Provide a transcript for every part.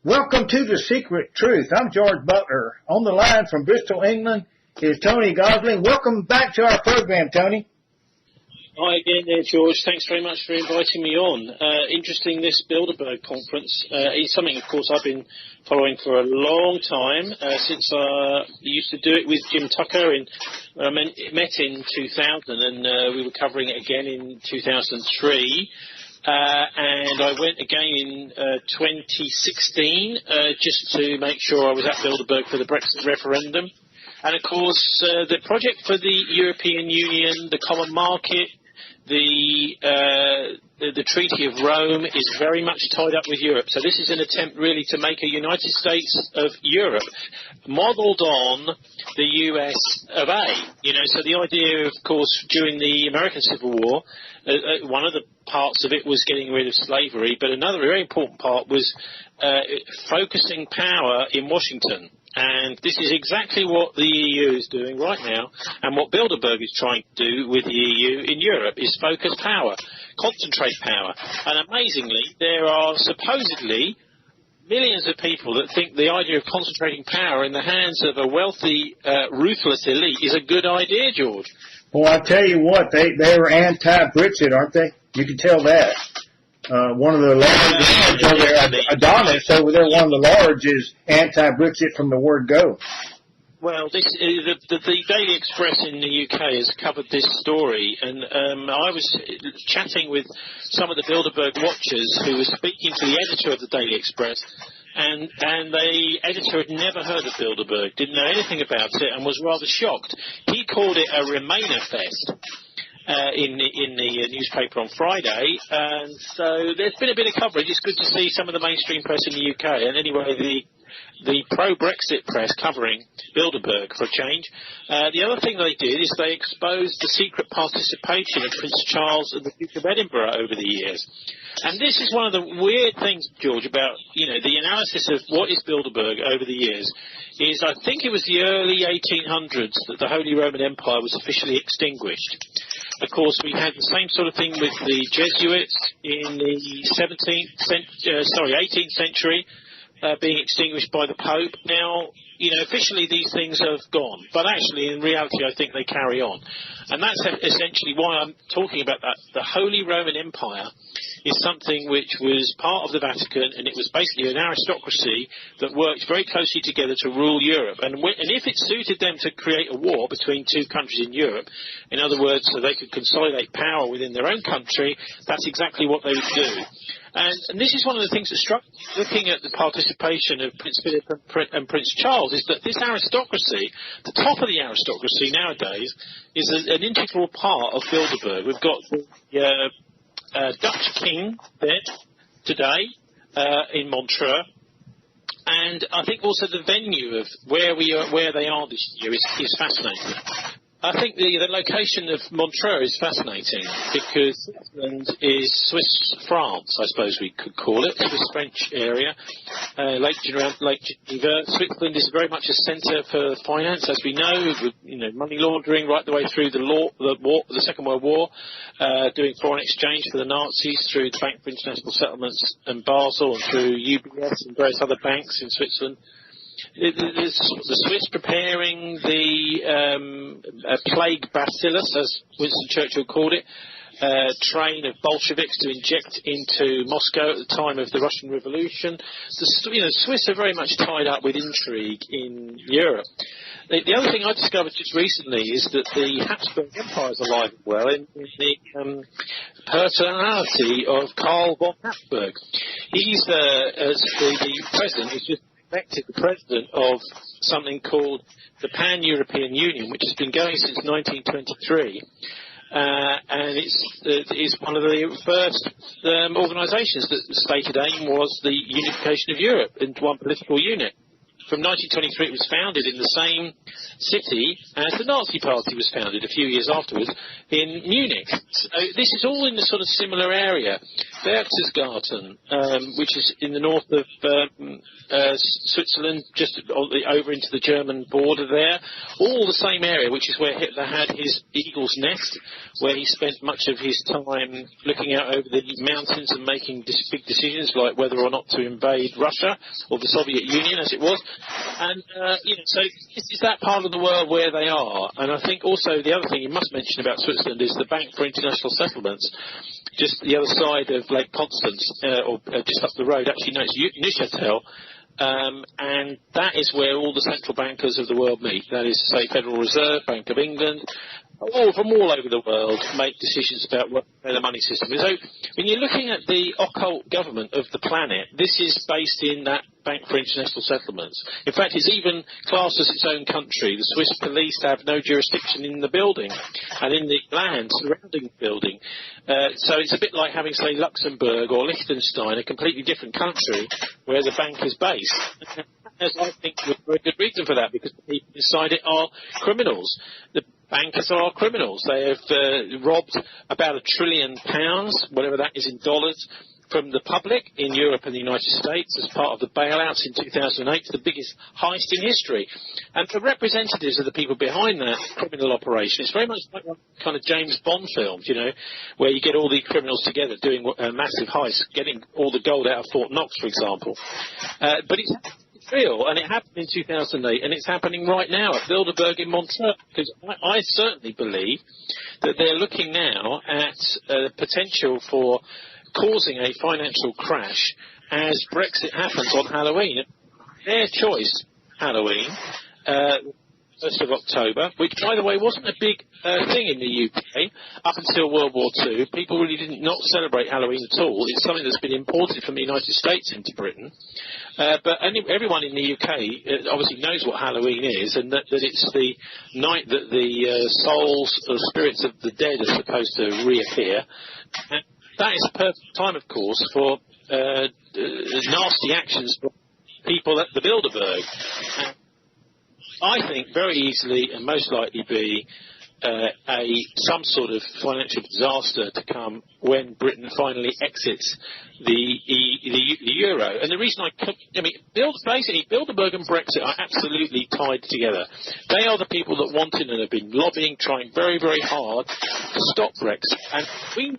Welcome to The Secret Truth. I'm George Butler. On the line from Bristol, England is Tony Gosling. Welcome back to our program, Tony. Hi again there, George. Thanks very much for inviting me on. Interesting, this Bilderberg conference is something, of course, I've been following for a long time, since I used to do it with Jim Tucker. Met in 2000, and we were covering it again in 2003. And I went again in 2016 just to make sure I was at Bilderberg for the Brexit referendum. And, of course, the project for the European Union, the common market, the Treaty of Rome is very much tied up with Europe. So this is an attempt really to make a United States of Europe, modelled on the US of A. So the idea, of course, during the American Civil War, one of the parts of it was getting rid of slavery, but another very important part was focusing power in Washington. And this is exactly what the EU is doing right now, and what Bilderberg is trying to do with the EU in Europe is focus power, concentrate power. And amazingly, there are supposedly millions of people that think the idea of concentrating power in the hands of a wealthy, ruthless elite is a good idea, George. Well, I tell you what, they were anti-Brexit, aren't they? You can tell that. One of the large over there, Adonis over there, one of the large is anti-Brexit from the word go. Well, the Daily Express in the UK has covered this story, and I was chatting with some of the Bilderberg watchers who were speaking to the editor of the Daily Express, and the editor had never heard of Bilderberg, didn't know anything about it, and was rather shocked. He called it a Remainer Fest. In the newspaper on Friday, and so there's been a bit of coverage. It's good to see some of the mainstream press in the UK, and anyway, the pro-Brexit press covering Bilderberg for a change. The other thing they did is they exposed the secret participation of Prince Charles and the Duke of Edinburgh over the years. And this is one of the weird things, George, about the analysis of what is Bilderberg over the years. Is I think it was the early 1800s that the Holy Roman Empire was officially extinguished. Of course, we had the same sort of thing with the Jesuits in the 18th century, being extinguished by the Pope. Now, officially these things have gone, but actually, in reality, I think they carry on. And that's essentially why I'm talking about that. The Holy Roman Empire is something which was part of the Vatican, and it was basically an aristocracy that worked very closely together to rule Europe. And if it suited them to create a war between two countries in Europe, in other words, so they could consolidate power within their own country, that's exactly what they would do. And this is one of the things that struck me, looking at the participation of Prince Philip and Prince Charles, is that this aristocracy, the top of the aristocracy nowadays, is an integral part of Bilderberg. We've got the Dutch king there today in Montreux, and I think also the venue of where they are this year is fascinating. I think the location of Montreux is fascinating because Switzerland is Swiss France, I suppose we could call it, Swiss-French area, around Lake Geneva. Switzerland is very much a centre for finance, as we know, with money laundering right the way through the Second World War, doing foreign exchange for the Nazis through the Bank for International Settlements in Basel and through UBS and various other banks in Switzerland. The Swiss preparing the plague bacillus, as Winston Churchill called it, train of Bolsheviks to inject into Moscow at the time of the Russian Revolution. The Swiss are very much tied up with intrigue in Europe. The other thing I discovered just recently is that the Habsburg Empire is alive and well in the personality of Karl von Habsburg. He's, as the president, is just elected the president of something called the Pan-European Union, which has been going since 1923. And it's one of the first organisations that the stated aim was the unification of Europe into one political unit. From 1923, it was founded in the same city as the Nazi Party was founded a few years afterwards in Munich. So this is all in the sort of similar area. Berchtesgaden, which is in the north of Switzerland, just over into the German border there. All the same area, which is where Hitler had his eagle's nest, where he spent much of his time looking out over the mountains and making big decisions like whether or not to invade Russia or the Soviet Union, as it was. And, so this is that part of the world where they are. And I think also the other thing you must mention about Switzerland is the Bank for International Settlements, just the other side of Lake Constance, or just up the road. Actually, no, it's Neuchâtel. And that is where all the central bankers of the world meet. That is to say, Federal Reserve, Bank of England, all from all over the world make decisions about where the money system is. So when you're looking at the occult government of the planet, this is based in that Bank for International Settlements. In fact, it's even classed as its own country. The Swiss police have no jurisdiction in the building and in the land surrounding the building. So it's a bit like having, say, Luxembourg or Liechtenstein, a completely different country where the bank is based. There's, I think, a very good reason for that, because the people inside it are criminals. The bankers are criminals. They have robbed about £1 trillion, whatever that is in dollars, from the public in Europe and the United States as part of the bailouts in 2008, the biggest heist in history. And the representatives of the people behind that criminal operation, it's very much like one kind of James Bond films, where you get all the criminals together doing a massive heist, getting all the gold out of Fort Knox, for example. But it's real, and it happened in 2008, and it's happening right now at Bilderberg in Montreux, because I certainly believe that they're looking now at potential for causing a financial crash as Brexit happens on Halloween. Their choice, Halloween, 1st of October, which, by the way, wasn't a big thing in the UK up until World War II. People really did not celebrate Halloween at all. It's something that's been imported from the United States into Britain. But everyone in the UK obviously knows what Halloween is, and that it's the night that the souls or spirits of the dead are supposed to reappear. And that is a perfect time, of course, for nasty actions from people at the Bilderberg. I think very easily and most likely be some sort of financial disaster to come when Britain finally exits the euro. And the reason basically Bilderberg and Brexit are absolutely tied together. They are the people that wanted and have been lobbying, trying very, very hard to stop Brexit. And we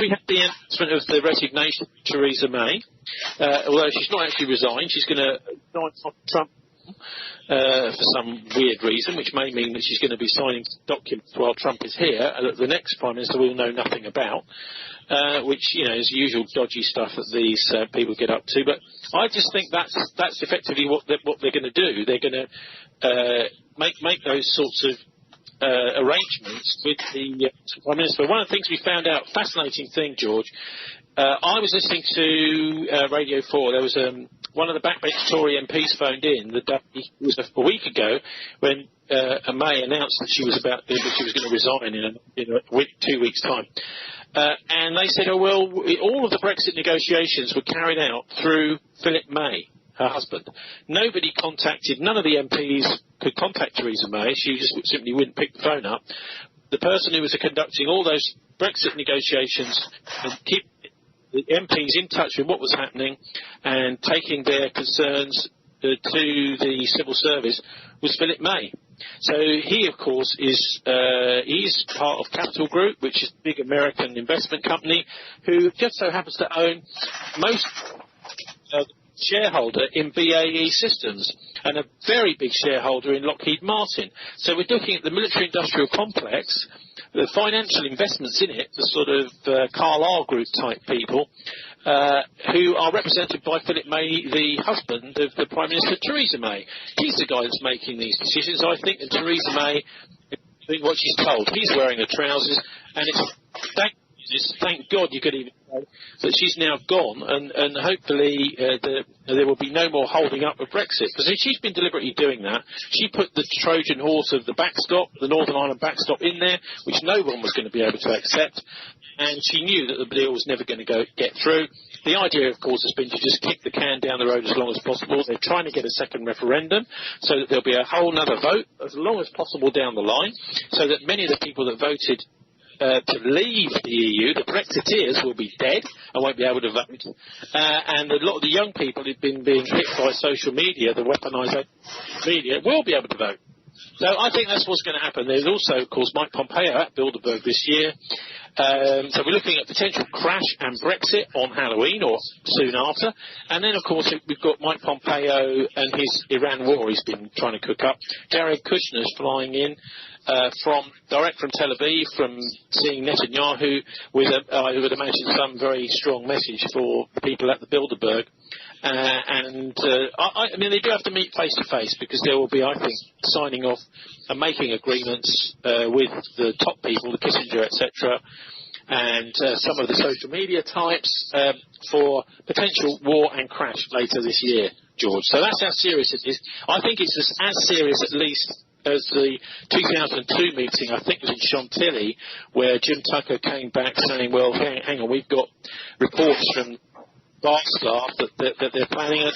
had the announcement of the resignation of Theresa May, although she's not actually resigned. She's going to sign off Trump for some weird reason, which may mean that she's going to be signing documents while Trump is here, and that the next Prime Minister will know nothing about, which, is the usual dodgy stuff that these people get up to. But I just think that's effectively what they're going to do. They're going to make those sorts of arrangements with the Prime Minister. One of the things we found out, fascinating thing, George, I was listening to Radio 4. There was one of the backbench Tory MPs phoned in the day, it was a week ago, when May announced that she was going to resign in a week, 2 weeks' time. And they said, all of the Brexit negotiations were carried out through Philip May, her husband. None of the MPs could contact Theresa May. She just simply wouldn't pick the phone up. The person who was conducting all those Brexit negotiations and keeping the MPs in touch with what was happening and taking their concerns to the civil service was Philip May. So he, of course, he's part of Capital Group, which is a big American investment company, who just so happens to own most shareholder in BAE Systems and a very big shareholder in Lockheed Martin. So we're looking at the military-industrial complex, the financial investments in it, the sort of Carlyle Group type people, who are represented by Philip May, the husband of the Prime Minister Theresa May. He's the guy that's making these decisions, I think, and Theresa May is doing what she's told. He's wearing her trousers, and thank God you could even say that she's now gone, and hopefully there will be no more holding up of Brexit, because she's been deliberately doing that. She put the Trojan horse of the backstop, the Northern Ireland backstop, in there, which no one was going to be able to accept, and she knew that the deal was never going to get through. The idea, of course, has been to just kick the can down the road as long as possible. They're trying to get a second referendum so that there'll be a whole other vote as long as possible down the line, so that many of the people that voted to leave the EU. The Brexiteers will be dead and won't be able to vote. And a lot of the young people who've been being hit by social media, the weaponisation media, will be able to vote. So I think that's what's going to happen. There's also, of course, Mike Pompeo at Bilderberg this year. So we're looking at potential crash and Brexit on Halloween or soon after. And then, of course, we've got Mike Pompeo and his Iran war he's been trying to cook up. Jared Kushner's flying in direct from Tel Aviv, from seeing Netanyahu with, I would imagine, some very strong message for the people at the Bilderberg. I mean, they do have to meet face to face because there will be, I think, signing off and making agreements with the top people, the Kissinger, etc., and some of the social media types for potential war and crash later this year, George. So that's how serious it is. I think it's as serious, at least, as the 2002 meeting, I think it was in Chantilly, where Jim Tucker came back saying, well, hang on, we've got reports from bar staff that they're planning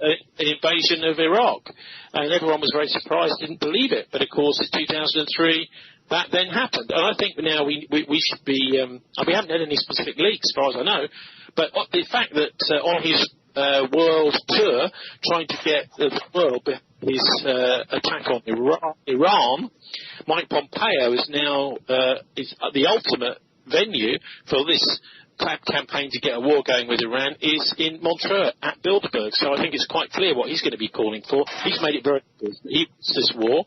an invasion of Iraq. And everyone was very surprised, didn't believe it. But, of course, in 2003, that then happened. And I think now we should be we haven't had any specific leaks, as far as I know, but the fact that on his world tour, trying to get the world behind his attack on Iran, Mike Pompeo is now is the ultimate venue for this campaign to get a war going with Iran is in Montreux at Bilderberg. So I think it's quite clear what he's going to be calling for. He's made it very clear. He wants this war.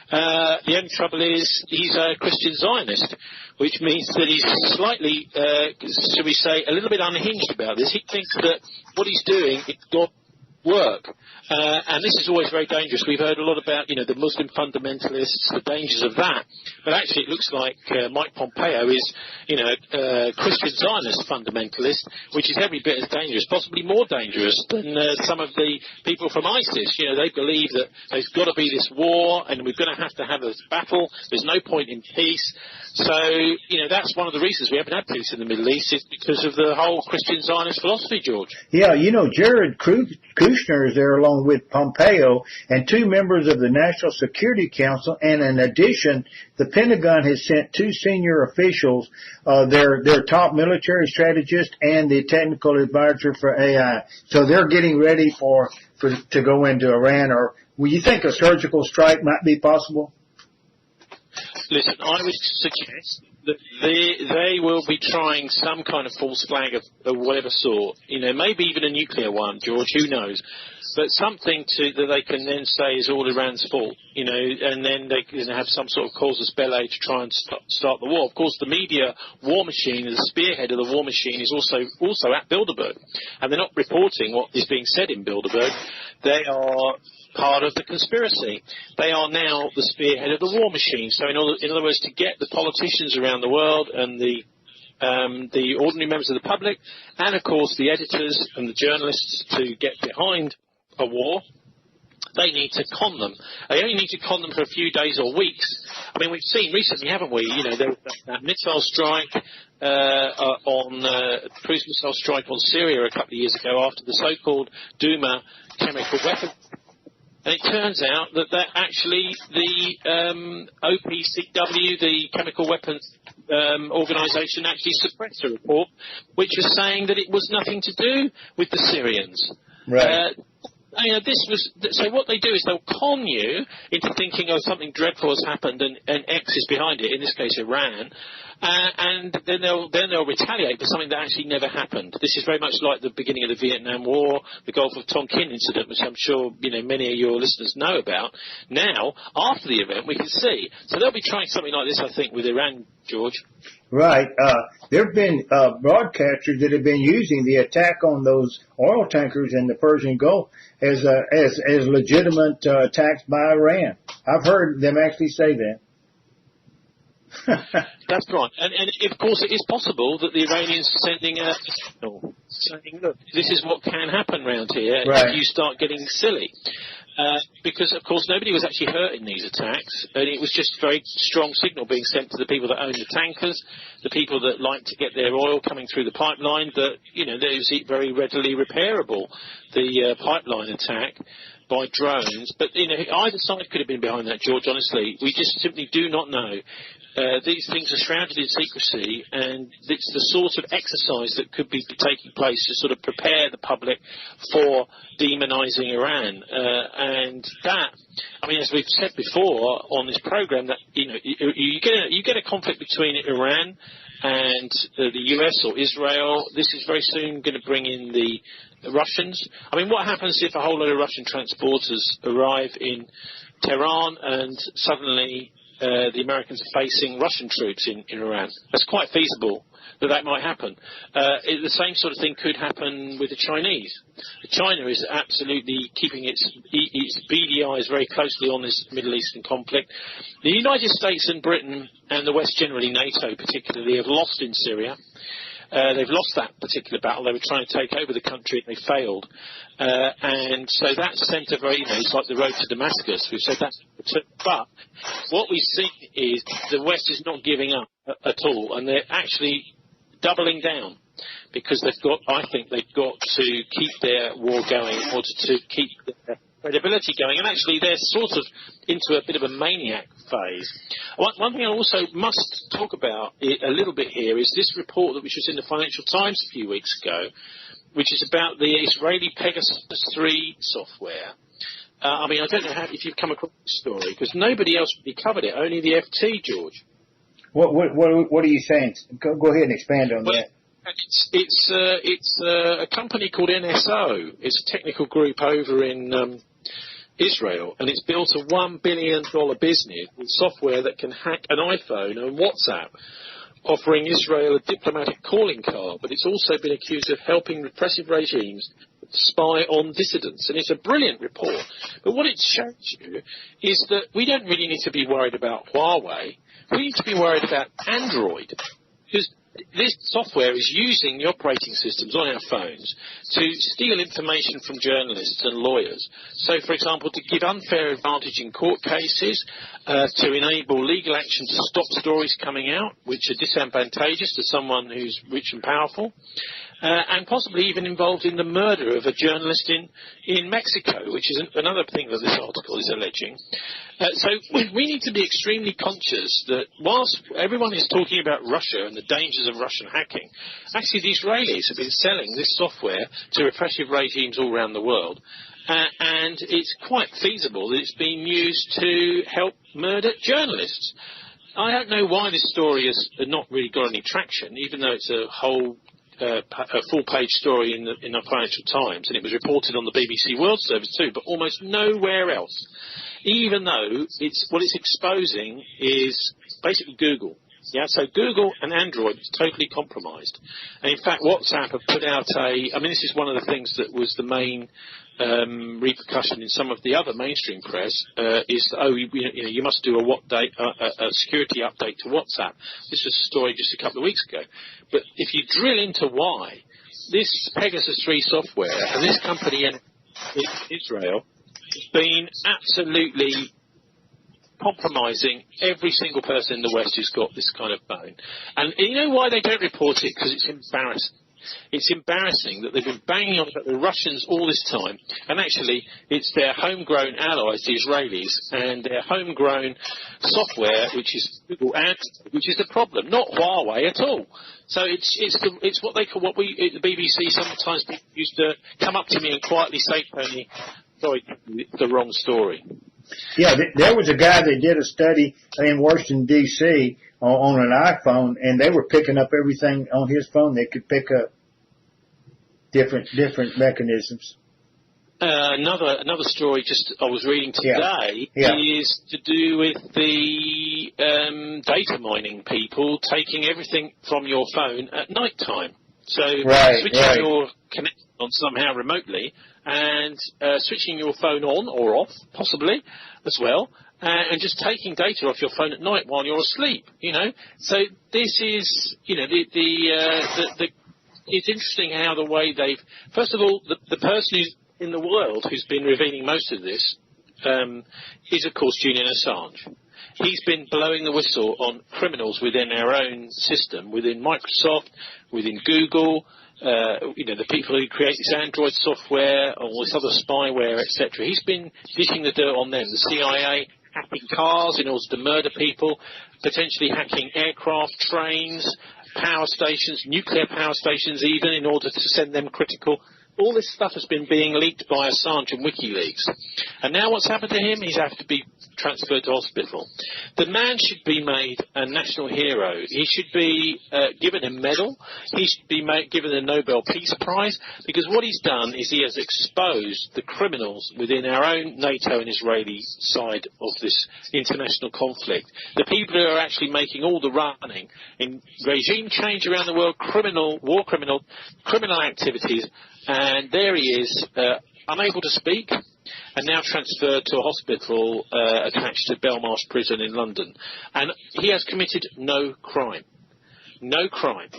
The only trouble is he's a Christian Zionist, which means that he's slightly, shall we say, a little bit unhinged about this. He thinks that what he's doing is God work. And this is always very dangerous. We've heard a lot about, the Muslim fundamentalists, the dangers of that. But actually it looks like Mike Pompeo is, a Christian Zionist fundamentalist, which is every bit as dangerous, possibly more dangerous than some of the people from ISIS. They believe that there's got to be this war and we're going to have this battle. There's no point in peace. So, that's one of the reasons we haven't had peace in the Middle East is because of the whole Christian Zionist philosophy, George. Yeah, Jared Kushner is there along with Pompeo and two members of the National Security Council, and in addition, the Pentagon has sent two senior officials, their top military strategist and the technical advisor for AI. So they're getting ready to go into Iran. Or will you think a surgical strike might be possible? Listen, I would suggest that they will be trying some kind of false flag of whatever sort. Maybe even a nuclear one, George, who knows. But something that they can then say is all Iran's fault, and then they can have some sort of casus belli to try and start the war. Of course, the media war machine, the spearhead of the war machine, is also at Bilderberg. And they're not reporting what is being said in Bilderberg. They are part of the conspiracy. They are now the spearhead of the war machine. So in other words, to get the politicians around the world and the ordinary members of the public, and of course the editors and the journalists to get behind a war, they need to con them. They only need to con them for a few days or weeks. I mean, we've seen recently, haven't we? There was that missile strike cruise missile strike on Syria a couple of years ago after the so-called Duma chemical weapon. And it turns out that actually the OPCW, the chemical weapons organisation, actually suppressed a report which was saying that it was nothing to do with the Syrians. Right. So what they do is they'll con you into thinking, something dreadful has happened and X is behind it, in this case Iran, and then they'll retaliate for something that actually never happened. This is very much like the beginning of the Vietnam War, the Gulf of Tonkin incident, which I'm sure many of your listeners know about. Now, after the event, we can see. So they'll be trying something like this, I think, with Iran, George. Right. There have been broadcasters that have been using the attack on those oil tankers in the Persian Gulf as legitimate attacks by Iran. I've heard them actually say that. That's right. And of course it is possible that the Iranians are sending a signal saying, look, this is what can happen around here if you start getting silly. Because, of course, nobody was actually hurt in these attacks, and it was just a very strong signal being sent to the people that own the tankers, the people that like to get their oil coming through the pipeline, that, that is very readily repairable, the pipeline attack by drones. But, either side could have been behind that, George, honestly. We just simply do not know. these things are shrouded in secrecy, and it's the sort of exercise that could be taking place to sort of prepare the public for demonising Iran. And that, I mean, as we've said before on this program, that you get a conflict between Iran and the US or Israel. This is very soon going to bring in the Russians. I mean, what happens if a whole load of Russian transporters arrive in Tehran and suddenly the Americans are facing Russian troops in Iran? That's quite feasible that might happen. The same sort of thing could happen with the Chinese. China is absolutely keeping its beady eyes very closely on this Middle Eastern conflict. The United States and Britain and the West generally, NATO particularly, have lost in Syria. They've lost that particular battle. They were trying to take over the country and they failed. And so that sent a very, it's like the road to Damascus. We've said that. But what we see is the West is not giving up at all, and they're actually doubling down because I think they've got to keep their war going in order to keep their credibility going. And actually they're sort of into a bit of a maniac phase. One thing I also must talk about a little bit here is this report which was in the Financial Times a few weeks ago, which is about the Israeli Pegasus 3 software. I mean, I don't know if you've come across this story, because nobody else really covered it, only the FT, George. What are you saying? Go ahead and expand on that. It's a company called NSO. It's a technical group over in Israel, and it's built a $1 billion business with software that can hack an iPhone and WhatsApp, offering Israel a diplomatic calling card. But it's also been accused of helping repressive regimes spy on dissidents, and it's a brilliant report. But what it shows you is that we don't really need to be worried about Huawei. We need to be worried about Android, because this software is using the operating systems on our phones to steal information from journalists and lawyers. So, for example, to give unfair advantage in court cases, to enable legal action to stop stories coming out which are disadvantageous to someone who's rich and powerful, and possibly even involved in the murder of a journalist in Mexico, which is another thing that this article is alleging. So we need to be extremely conscious that whilst everyone is talking about Russia and the dangers of Russian hacking, actually the Israelis have been selling this software to repressive regimes all around the world. And it's quite feasible that it's being used to help murder journalists. I don't know why this story has not really got any traction, even though it's a full-page story in the Financial Times, and it was reported on the BBC World Service too, but almost nowhere else. Even though what it's exposing is basically Google. Yeah, so Google and Android is totally compromised. And in fact, WhatsApp have put out this is one of the things that was the main repercussion in some of the other mainstream press, is you must do a security update to WhatsApp. This was a story just a couple of weeks ago. But if you drill into why, this Pegasus 3 software and this company in Israel has been absolutely compromising every single person in the West who's got this kind of phone. And you know why they don't report it? Because it's embarrassing. It's embarrassing that they've been banging on about the Russians all this time, and actually it's their homegrown allies, the Israelis, and their homegrown software, which is Google Android, which is the problem, not Huawei at all. So it's what they call, what we at the BBC sometimes used to come up to me and quietly say, Tony, sorry, the wrong story. Yeah, there was a guy that did a study in Washington, D.C. on an iPhone, and they were picking up everything on his phone. They could pick up different mechanisms. Another story just I was reading today is to do with the data mining people taking everything from your phone at night time. So switching your connection on somehow remotely and switching your phone on or off, possibly, as well, and just taking data off your phone at night while you're asleep, So this is, it's interesting how the way they've... First of all, the person who's in the world who's been revealing most of this is, of course, Julian Assange. He's been blowing the whistle on criminals within our own system, within Microsoft, within Google, the people who create this Android software, all this other spyware, etc. He's been dishing the dirt on them, the CIA hacking cars in order to murder people, potentially hacking aircraft, trains, power stations, nuclear power stations even, in order to send them critical. All this stuff has been being leaked by Assange and WikiLeaks. And now what's happened to him? He's had to be transferred to hospital. The man should be made a national hero. He should be given a medal. He should be given a Nobel Peace Prize, because what he's done is he has exposed the criminals within our own NATO and Israeli side of this international conflict. The people who are actually making all the running in regime change around the world, war criminal activities. And there he is, unable to speak, and now transferred to a hospital attached to Belmarsh Prison in London. And he has committed no crime. No crime.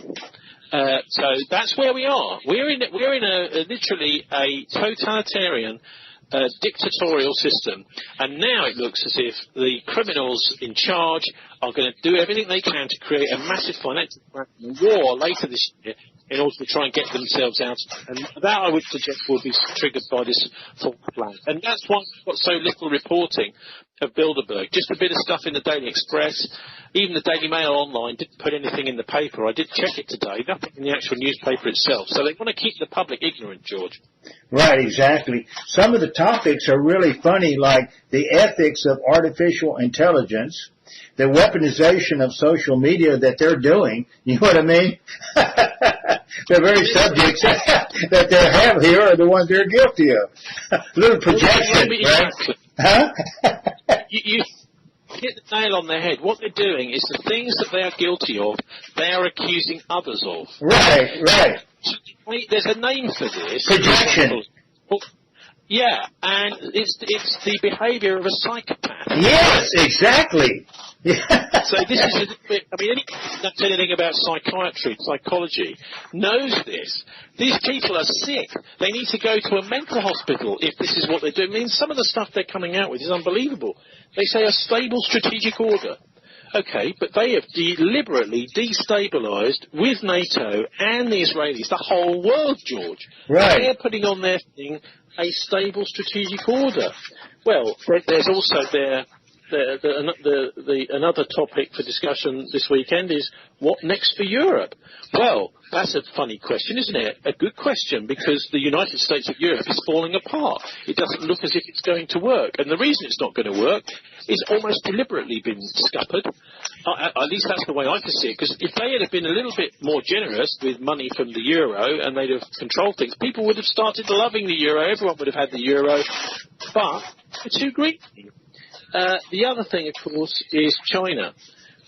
So that's where we are. We're in literally a totalitarian dictatorial system. And now it looks as if the criminals in charge are going to do everything they can to create a massive financial war later this year in order to try and get themselves out. And that, I would suggest, will be triggered by this false plan. And that's why we've got so little reporting of Bilderberg. Just a bit of stuff in the Daily Express. Even the Daily Mail online didn't put anything in the paper. I did check it today. Nothing in the actual newspaper itself. So they want to keep the public ignorant, George. Right, exactly. Some of the topics are really funny, like the ethics of artificial intelligence, the weaponization of social media that they're doing. You know what I mean? The very subjects that they have here are the ones they're guilty of. Little projection, right? Huh? You hit the nail on the head. What they're doing is the things that they are guilty of, they are accusing others of. Right. There's a name for this. Projection. Yeah, and it's the behaviour of a psychopath. Yes, exactly. So this is a little bit, I mean, anyone who knows anything about psychiatry, psychology, knows this. These people are sick. They need to go to a mental hospital if this is what they're doing. I mean, some of the stuff they're coming out with is unbelievable. They say a stable strategic order. Okay, but they have deliberately destabilised with NATO and the Israelis the whole world, George. Right. They're putting on their thing a stable strategic order. Well, there's also another topic for discussion this weekend is what next for Europe? Well, that's a funny question, isn't it? A good question, because the United States of Europe is falling apart. It doesn't look as if it's going to work. And the reason it's not going to work is almost deliberately been scuppered. At least that's the way I can see it. Because if they had been a little bit more generous with money from the euro and they'd have controlled things, people would have started loving the euro. Everyone would have had the euro. But they're too greedy. The other thing, of course, is China.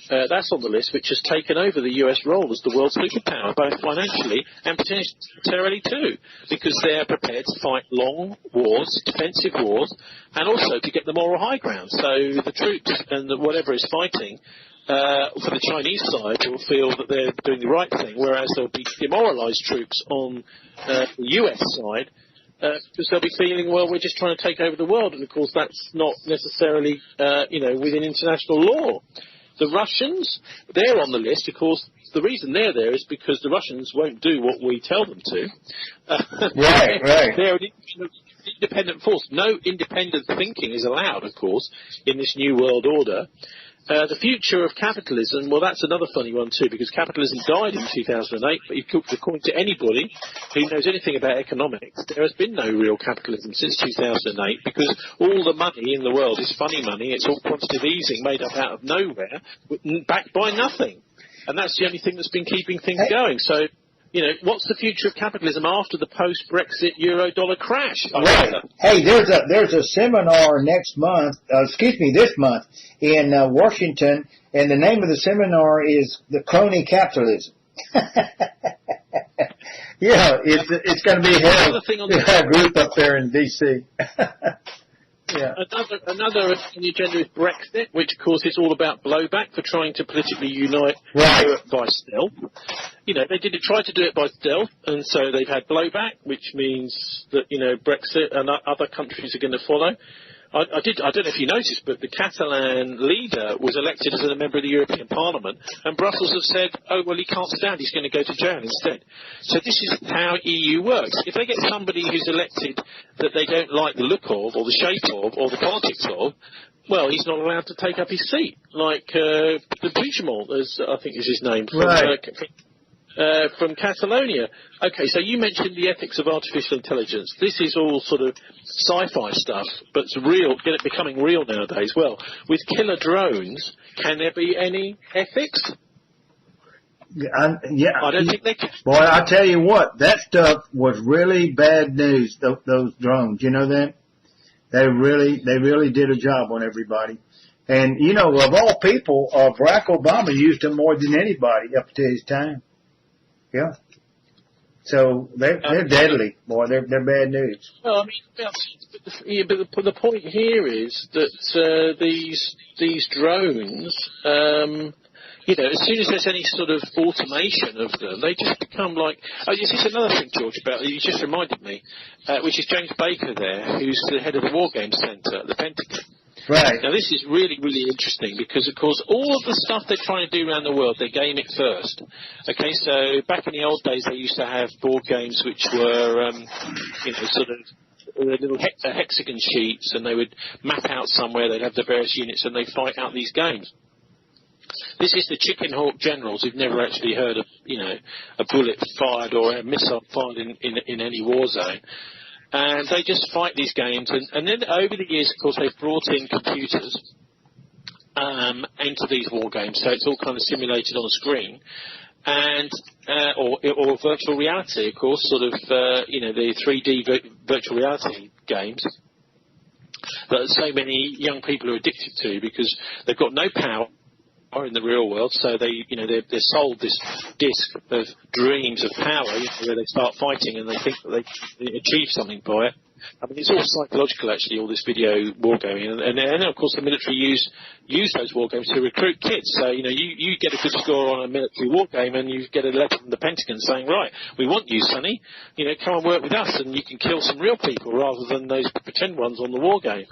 That's on the list, which has taken over the US role as the world superpower, both financially and potentially militarily too, because they're prepared to fight long wars, defensive wars, and also to get the moral high ground. So the troops and whatever is fighting for the Chinese side will feel that they're doing the right thing, whereas there'll be demoralised troops on the US side, because they'll be feeling, well, we're just trying to take over the world, and of course that's not necessarily, within international law. The Russians, they're on the list, of course. The reason they're there is because the Russians won't do what we tell them to. Right. They're an independent force. No independent thinking is allowed, of course, in this new world order. The future of capitalism, well, that's another funny one too, because capitalism died in 2008, but according to anybody who knows anything about economics, there has been no real capitalism since 2008, because all the money in the world is funny money. It's all quantitative easing made up out of nowhere, backed by nothing. And that's the only thing that's been keeping things going. So, what's the future of capitalism after the post-Brexit euro-dollar crash? Right. Hey, there's a seminar this month in Washington, and the name of the seminar is The Crony Capitalism. Yeah, it's going to be held at a group up there in D.C. Yeah. Another on the agenda is Brexit, which of course is all about blowback for trying to politically unite Europe by stealth. They try to do it by stealth, and so they've had blowback, which means that, Brexit and other countries are going to follow. I don't know if you noticed, but the Catalan leader was elected as a member of the European Parliament, and Brussels have said, oh, well, he can't stand, he's going to go to jail instead. So this is how EU works. If they get somebody who's elected that they don't like the look of, or the shape of, or the politics of, well, he's not allowed to take up his seat, like the Puigdemont, as I think is his name, from Catalonia. Okay, so you mentioned the ethics of artificial intelligence. This is all sort of sci-fi stuff, but it's real, becoming real nowadays. Well, with killer drones, can there be any ethics? I don't think they can. Boy, I tell you what, that stuff was really bad news, those drones. You know that? They really did a job on everybody. And, you know, of all people, Barack Obama used them more than anybody up to his time. Yeah. So they're deadly, boy. They're bad news. Well, I mean, but the point here is that these drones, you know, as soon as there's any sort of automation of them, they just become like. Oh, this is another thing, George. About you just reminded me, which is James Baker there, who's the head of the War Games Centre at the Pentagon. Right. Now, this is really, really interesting because, of course, all of the stuff they're trying to do around the world, they game it first. Okay, so back in the old days, they used to have board games which were, you know, sort of little hexagon sheets, and they would map out somewhere, they'd have the various units, and they'd fight out these games. This is the chicken hawk generals who've never actually heard of, you know, a bullet fired or a missile fired in any war zone. And they just fight these games. And then over the years, of course, they've brought in computers into these war games. So it's all kind of simulated on a screen. And or virtual reality, of course, sort of, you know, the 3D virtual reality games that so many young people are addicted to because they've got no power in the real world, so they're sold this disc of dreams of power, you know, where they start fighting and they think that they achieve something by it. I mean, it's all psychological, actually, all this video wargaming, and then of course the military use those war games to recruit kids. So you know, you get a good score on a military war game, and you get a letter from the Pentagon saying, right, we want you, Sonny, you know, come and work with us, and you can kill some real people rather than those pretend ones on the war game.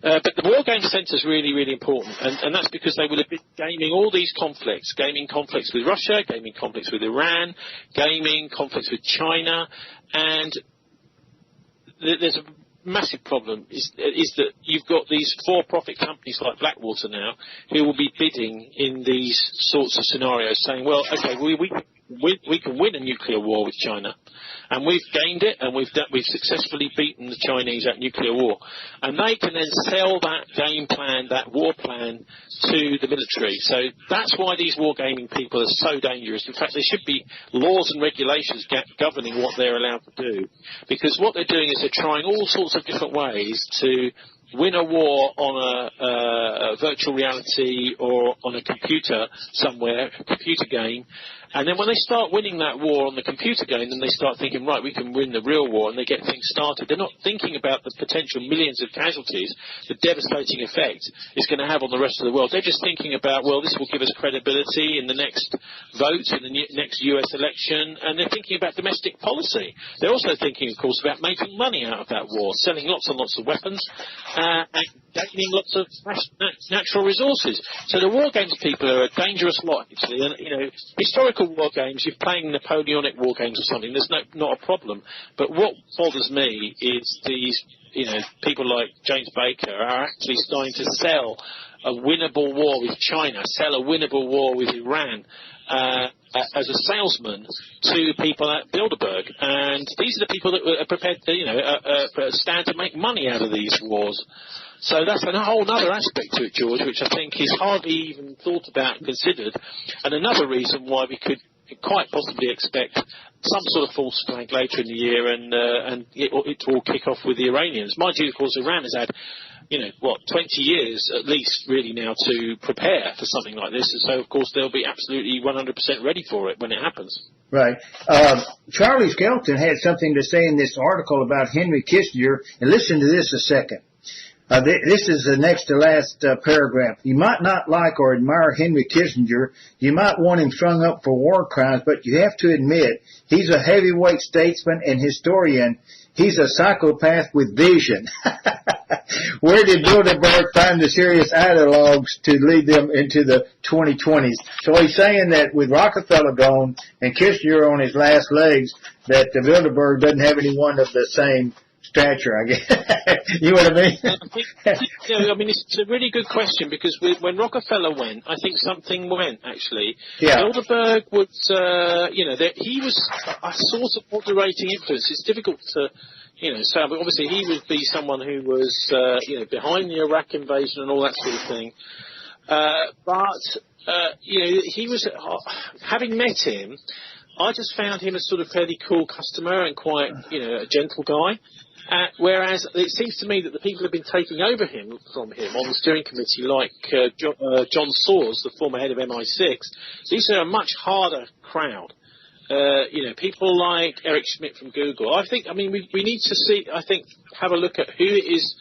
But the War Games Centre is really, really important, and that's because they would have been gaming all these conflicts, gaming conflicts with Russia, gaming conflicts with Iran, gaming conflicts with China, and there's a massive problem is that you've got these for-profit companies like Blackwater now who will be bidding in these sorts of scenarios, saying, well, okay, we can win a nuclear war with China. And we've gained it, and we've successfully beaten the Chinese at nuclear war. And they can then sell that game plan, that war plan, to the military. So that's why these wargaming people are so dangerous. In fact, there should be laws and regulations governing what they're allowed to do. Because what they're doing is they're trying all sorts of different ways to win a war on a virtual reality or on a computer somewhere, a computer game. And then when they start winning that war on the computer game, then they start thinking, right, we can win the real war, and they get things started. They're not thinking about the potential millions of casualties, the devastating effect it's going to have on the rest of the world. They're just thinking about, well, this will give us credibility in the next vote, in the next US election, and they're thinking about domestic policy. They're also thinking, of course, about making money out of that war, selling lots and lots of weapons, and gaining lots of natural resources. So the war games people are a dangerous lot, actually. And, you know, historical war games, you're playing Napoleonic war games or something, there's not a problem. But what bothers me is these, you know, people like James Baker are actually starting to sell a winnable war with China, sell a winnable war with Iran, as a salesman to people at Bilderberg. And these are the people that are prepared to, you know, stand to make money out of these wars. So that's a whole other aspect to it, George, which I think is hardly even thought about and considered. And another reason why we could quite possibly expect some sort of false flag later in the year and it will kick off with the Iranians. Mind you, of course, Iran has had, 20 years at least really now to prepare for something like this. And so, of course, they'll be absolutely 100% ready for it when it happens. Right. Charlie Skelton had something to say in this article about Henry Kissinger. And listen to this a second. This is the next to last paragraph. You might not like or admire Henry Kissinger. You might want him strung up for war crimes, but you have to admit he's a heavyweight statesman and historian. He's a psychopath with vision. Where did Bilderberg find the serious ideologues to lead them into the 2020s? So he's saying that with Rockefeller gone and Kissinger on his last legs, that the Bilderberg doesn't have anyone of the same stature, I guess. You know what I mean? It's a really good question, because when Rockefeller went, I think something went, actually. Yeah. Bilderberg was, he was a sort of moderating influence. It's difficult to, say, but obviously he would be someone who was, behind the Iraq invasion and all that sort of thing. He was, having met him, I just found him a sort of fairly cool customer and quite, a gentle guy. Whereas it seems to me that the people who have been taking over from him on the steering committee, like John Soros, the former head of MI6, these are a much harder crowd. People like Eric Schmidt from Google. We need to have a look at who it is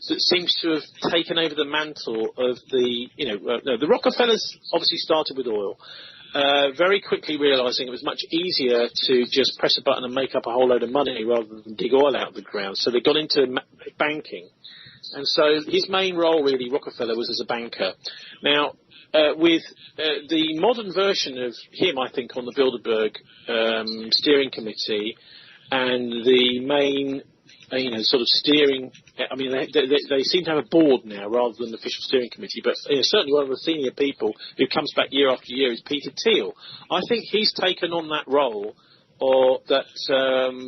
that seems to have taken over the mantle of the Rockefellers obviously started with oil. Very quickly realising it was much easier to just press a button and make up a whole load of money rather than dig oil out of the ground. So they got into banking. And so his main role, really, Rockefeller, was as a banker. Now, with the modern version of him, I think, on the Bilderberg steering committee, and the main sort of steering. They seem to have a board now rather than an official steering committee, but certainly one of the senior people who comes back year after year is Peter Thiel. I think he's taken on that role that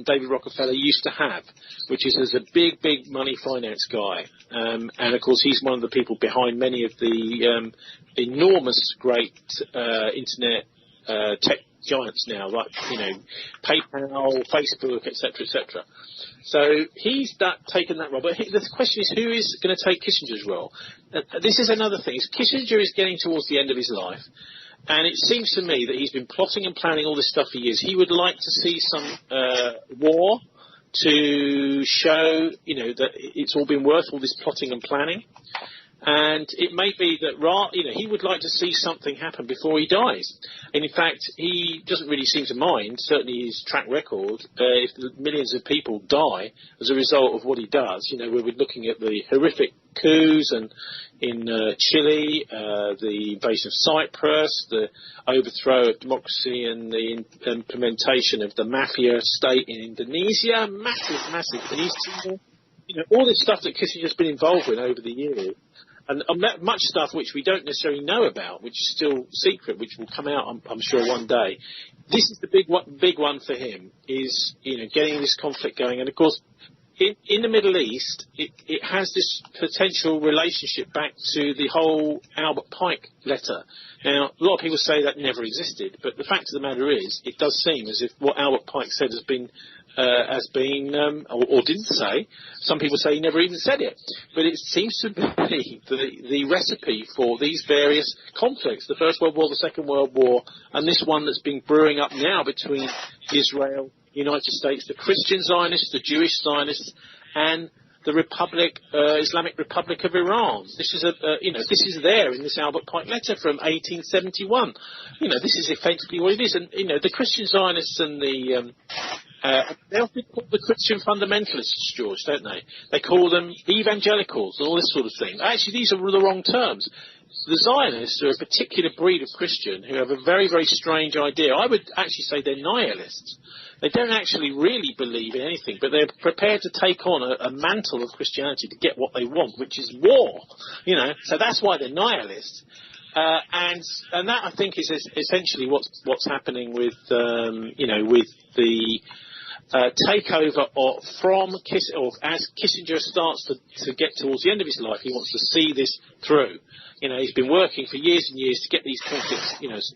David Rockefeller used to have, which is as a big money finance guy. And of course, he's one of the people behind many of the enormous great internet tech giants now, like, PayPal, Facebook, etc., etc. So he's taken that role. But the question is, who is going to take Kissinger's role? This is another thing. Kissinger is getting towards the end of his life, and it seems to me that he's been plotting and planning all this stuff for years. He would like to see some war to show, that it's all been worth all this plotting and planning. And it may be that, he would like to see something happen before he dies. And in fact, he doesn't really seem to mind, certainly his track record, if millions of people die as a result of what he does. We're looking at the horrific coups in Chile, the invasion of Cyprus, the overthrow of democracy, and the implementation of the mafia state in Indonesia. Massive. And he's, all this stuff that Kissinger's been involved with over the years. And much stuff which we don't necessarily know about, which is still secret, which will come out, I'm sure, one day. This is the big one for him, is, getting this conflict going. And, of course, in the Middle East, it has this potential relationship back to the whole Albert Pike letter. Now, a lot of people say that never existed, but the fact of the matter is, it does seem as if what Albert Pike said has been or didn't say. Some people say he never even said it. But it seems to be the recipe for these various conflicts, the First World War, the Second World War, and this one that's been brewing up now between Israel, United States, the Christian Zionists, the Jewish Zionists, and the Islamic Republic of Iran. This is this is there in this Albert Pike letter from 1871. This is effectively what it is. And the Christian Zionists and they often call the Christian fundamentalists, George, don't they? They call them evangelicals and all this sort of thing. Actually, these are the wrong terms. The Zionists are a particular breed of Christian who have a very, very strange idea. I would actually say they're nihilists. They don't actually really believe in anything, but they're prepared to take on a mantle of Christianity to get what they want, which is war. So that's why they're nihilists. And that, I think, is essentially what's happening with with the takeover as Kissinger starts to get towards the end of his life. He wants to see this through. He's been working for years and years to get these conflicts,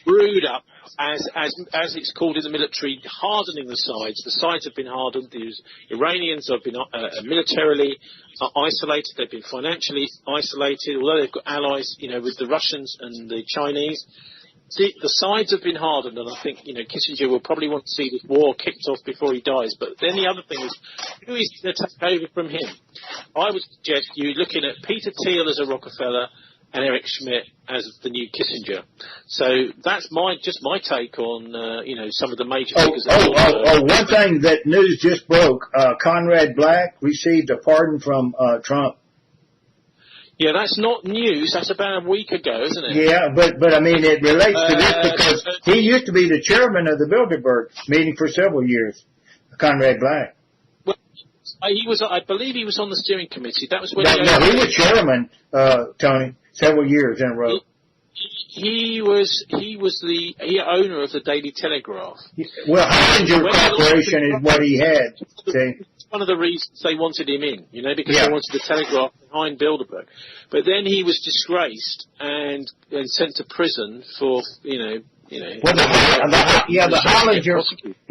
brewed up, as it's called in the military, hardening the sides. The sides have been hardened. The Iranians have been militarily isolated. They've been financially isolated, although they've got allies, with the Russians and the Chinese. The sides have been hardened, and I think, Kissinger will probably want to see this war kicked off before he dies. But then the other thing is, who is going to take over from him? I would suggest you looking at Peter Thiel as a Rockefeller, and Eric Schmidt as the new Kissinger. So that's my take on some of the major figures. One thing that news just broke: Conrad Black received a pardon from Trump. Yeah, that's not news. That's about a week ago, isn't it? Yeah, but I mean, it relates to this because he used to be the chairman of the Bilderberg meeting for several years, Conrad Black. Well, I believe he was on the steering committee. That was when he was chairman, Tony, several years in a row. He was the owner of the Daily Telegraph. Well, Hollinger Corporation is what he had. See? One of the reasons they wanted him in, because they wanted the Telegraph behind Bilderberg. But then he was disgraced and sent to prison for, Well,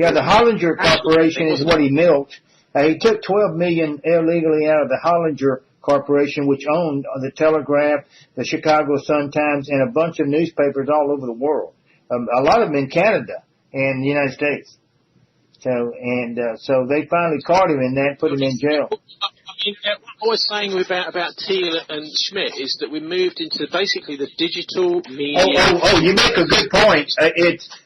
the Hollinger Corporation is what he milked. He took $12 million illegally out of the Hollinger Corporation, which owned the Telegraph, the Chicago Sun-Times, and a bunch of newspapers all over the world. A lot of them in Canada and the United States. So they finally caught him in that, put him in jail. What I was saying about Thiel and Schmidt is that we moved into basically the digital media. You make a good point.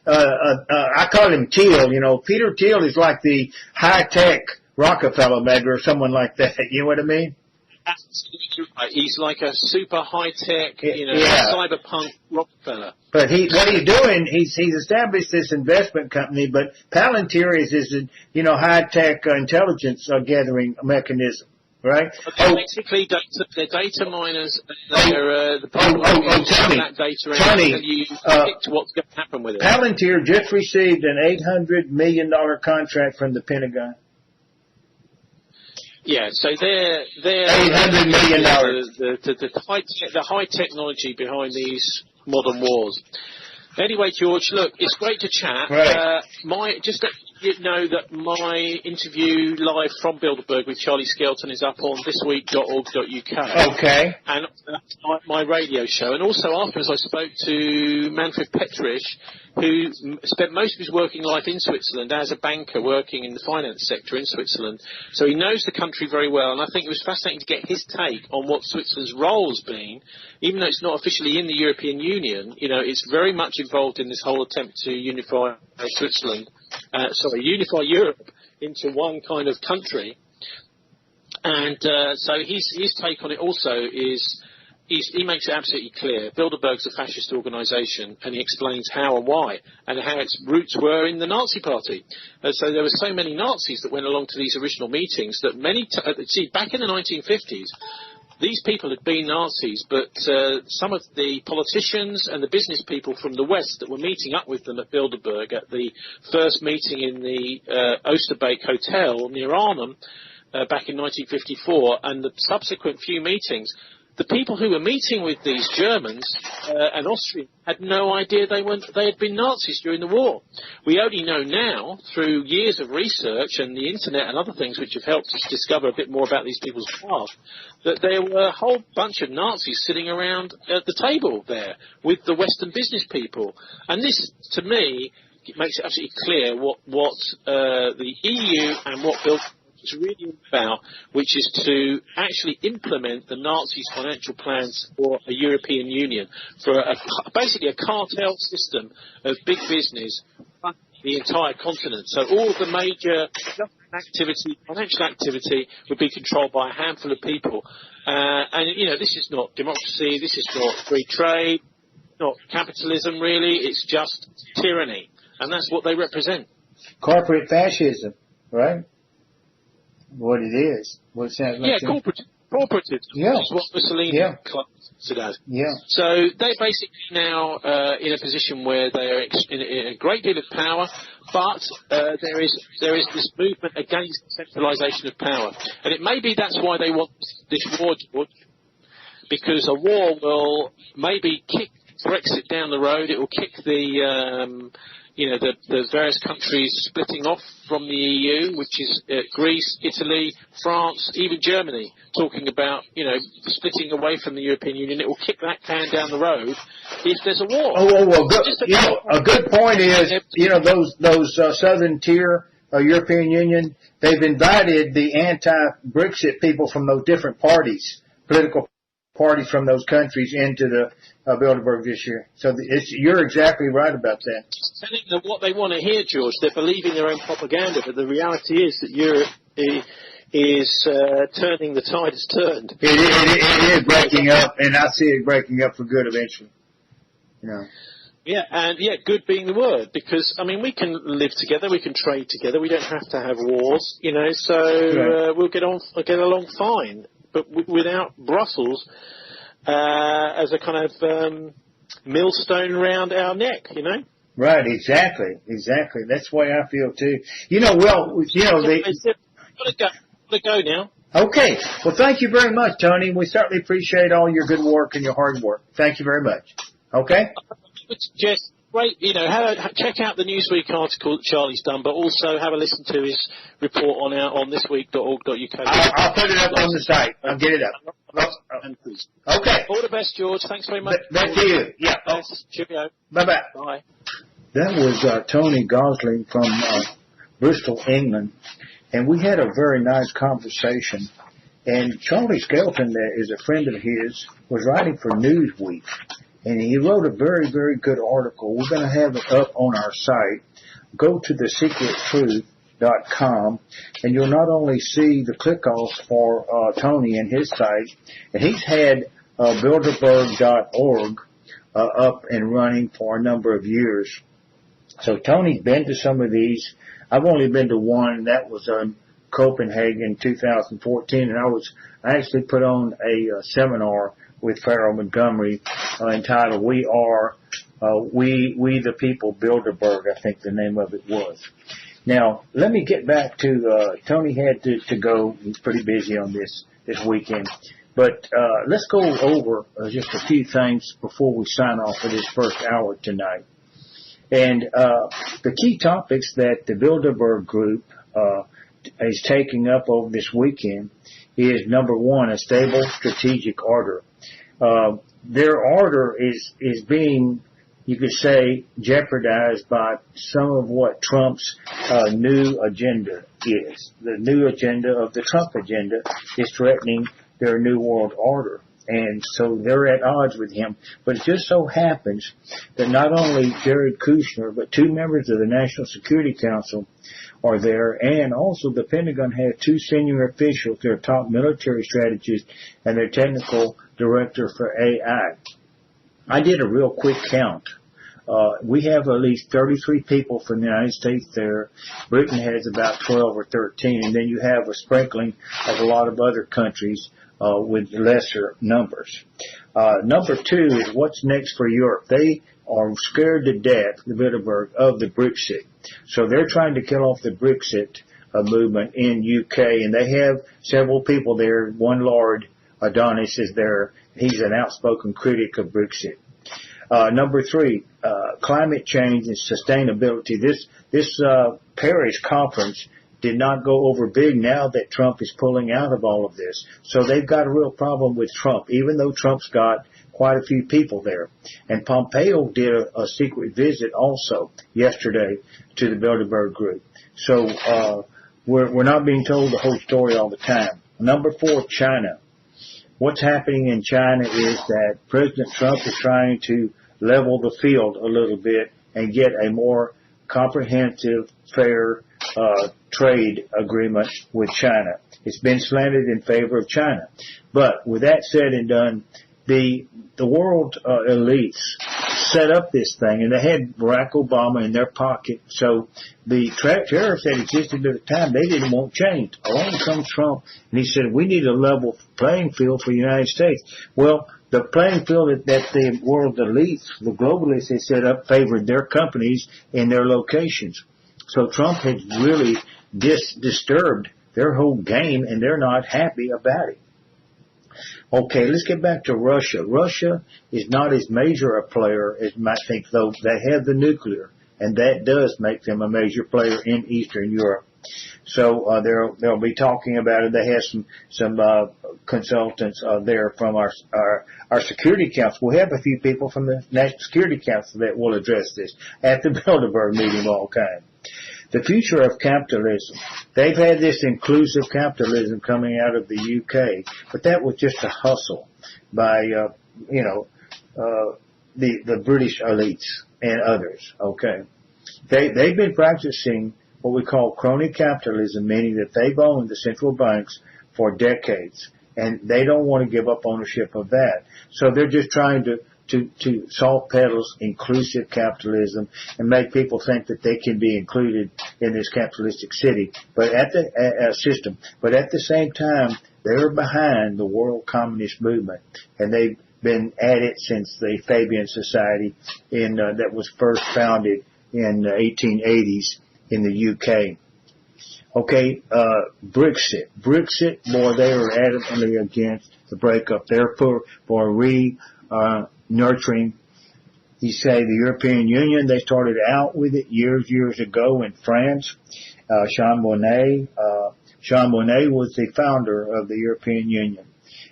I call him Thiel. Peter Thiel is like the high-tech Rockefeller maybe, or someone like that. You know what I mean? Absolutely right. He's like a super high-tech, cyberpunk Rockefeller. But what he's doing, he's established this investment company, but Palantir is high-tech intelligence gathering mechanism, right? Basically, they're data miners. They're the people who use that data and tell you what's going to happen with it. Palantir just received an $800 million contract from the Pentagon. Yeah, so they're $800 million. The high technology behind these modern wars. Anyway, George, look, it's great to chat. Right. Just let you know that my interview live from Bilderberg with Charlie Skelton is up on thisweek.org.uk. Okay. And that's my radio show. And also afterwards I spoke to Manfred Petrich, who spent most of his working life in Switzerland as a banker working in the finance sector in Switzerland. So he knows the country very well, and I think it was fascinating to get his take on what Switzerland's role has been. Even though it's not officially in the European Union, it's very much involved in this whole attempt to unify unify Europe into one kind of country. And so his take on it also is, he makes it absolutely clear. Bilderberg's a fascist organisation, and he explains how and why, and how its roots were in the Nazi Party. So there were so many Nazis that went along to these original meetings that back in the 1950s, these people had been Nazis, but some of the politicians and the business people from the West that were meeting up with them at Bilderberg at the first meeting in the Oosterbeek Hotel near Arnhem back in 1954, and the subsequent few meetings, the people who were meeting with these Germans and Austrians had no idea they had been Nazis during the war. We only know now, through years of research and the internet and other things which have helped us discover a bit more about these people's past, that there were a whole bunch of Nazis sitting around at the table there with the Western business people. And this, to me, makes it absolutely clear what the EU and what Bill is really about, which is to actually implement the Nazis' financial plans for a European Union, for basically a cartel system of big business funding the entire continent. So all of the major activity, financial activity, would be controlled by a handful of people. And, this is not democracy, this is not free trade, not capitalism really, it's just tyranny. And that's what they represent. Corporate fascism, right? What it is. What it sounds like. Yeah, corporatism. Yeah. Which is what Mussolini classed it as. Yeah. So they're basically now in a position where they are in a great deal of power, but there is this movement against centralisation of power. And it may be that's why they want this war, George, because a war will maybe kick Brexit down the road. It will kick the various countries splitting off from the EU, which is Greece, Italy, France, even Germany, talking about, splitting away from the European Union. It will kick that can down the road if there's a war. A good point is, those southern tier European Union, they've invited the anti-Brexit people from those different parties, political parties from those countries into the Bilderberg this year. So you're exactly right about that. Telling them what they want to hear, George. They're believing their own propaganda, but the reality is that Europe is turning. The tide has turned. It is breaking up, and I see it breaking up for good eventually. You know. Yeah, good being the word, because, I mean, we can live together, we can trade together, we don't have to have wars, you know, so we'll get along fine. But without Brussels as a kind of millstone around our neck, you know? Right, exactly. That's the way I feel, too. Gotta go now. Okay. Well, thank you very much, Tony. We certainly appreciate all your good work and your hard work. Thank you very much. Okay? Would suggest, great, you know, check out the Newsweek article that Charlie's done, but also have a listen to his report on thisweek.org.uk. I'll put it up on the site. I'll get it up. Okay. All the best, George. Thanks very much. Back to you. Yeah. Cheerio. Bye-bye. Bye. That was Tony Gosling from Bristol, England, and we had a very nice conversation. And Charlie Skelton, that is a friend of his, was writing for Newsweek. And he wrote a very, very good article. We're going to have it up on our site. Go to thesecrettruth.com, and you'll not only see the click-offs for Tony and his site, and he's had Bilderberg.org up and running for a number of years. So Tony's been to some of these. I've only been to one, and that was in Copenhagen 2014, and I actually put on a seminar with Farrell Montgomery entitled We the People Bilderberg, I think the name of it was. Now, let me get back to Tony had to go. He's pretty busy on this weekend. But let's go over just a few things before we sign off for this first hour tonight. And the key topics that the Bilderberg Group is taking up over this weekend is, number one, a stable strategic order. Their order is being, you could say, jeopardized by some of what Trump's new agenda is. The new agenda of the Trump agenda is threatening their new world order. And so they're at odds with him. But it just so happens that not only Jared Kushner, but two members of the National Security Council are there, and also the Pentagon has two senior officials, their top military strategists and their technical director for AI. I did a real quick count. We have at least 33 people from the United States there. Britain has about 12 or 13, and then you have a sprinkling of a lot of other countries with lesser numbers. Number two is what's next for Europe. They are scared to death, the Bilderberg, of the Brexit. So they're trying to kill off the Brexit movement in UK, and they have several people there. One Lord Adonis is there. He's an outspoken critic of Brexit. Number three, climate change and sustainability. This Paris conference did not go over big now that Trump is pulling out of all of this. So they've got a real problem with Trump, even though Trump's got quite a few people there. And Pompeo did a secret visit also yesterday to the Bilderberg Group. So we're not being told the whole story all the time. Number four, China. What's happening in China is that President Trump is trying to level the field a little bit and get a more comprehensive, fair trade agreement with China. It's been slanted in favor of China. But with that said and done, the world elites set up this thing, and they had Barack Obama in their pocket. So the tariffs that existed at the time, they didn't want changed. Along comes Trump, and he said, we need a level playing field for the United States. Well, the playing field that the world elites, the globalists, they set up favored their companies in their locations. So Trump has really disturbed their whole game, and they're not happy about it. Okay, let's get back to Russia. Russia is not as major a player as you might think, though they have the nuclear, and that does make them a major player in Eastern Europe. So they'll be talking about it. They have some consultants there from our Security Council. We have a few people from the National Security Council that will address this at the Bilderberg meeting of all kinds. The Future of Capitalism. They've had this inclusive capitalism coming out of the UK, but that was just a hustle by, the British elites and others. Okay. They've been practicing what we call crony capitalism, meaning that they've owned the central banks for decades, and they don't want to give up ownership of that. So they're just trying to soft pedal inclusive capitalism and make people think that they can be included in this capitalistic city, but at the system. But at the same time, they're behind the world communist movement, and they've been at it since the Fabian Society that was first founded in the 1880s in the UK. Okay, Brexit. Brexit, boy, they are adamantly against the breakup. They're for nurturing, you say, the European Union. They started out with it years ago in France. Jean Monnet was the founder of the European Union.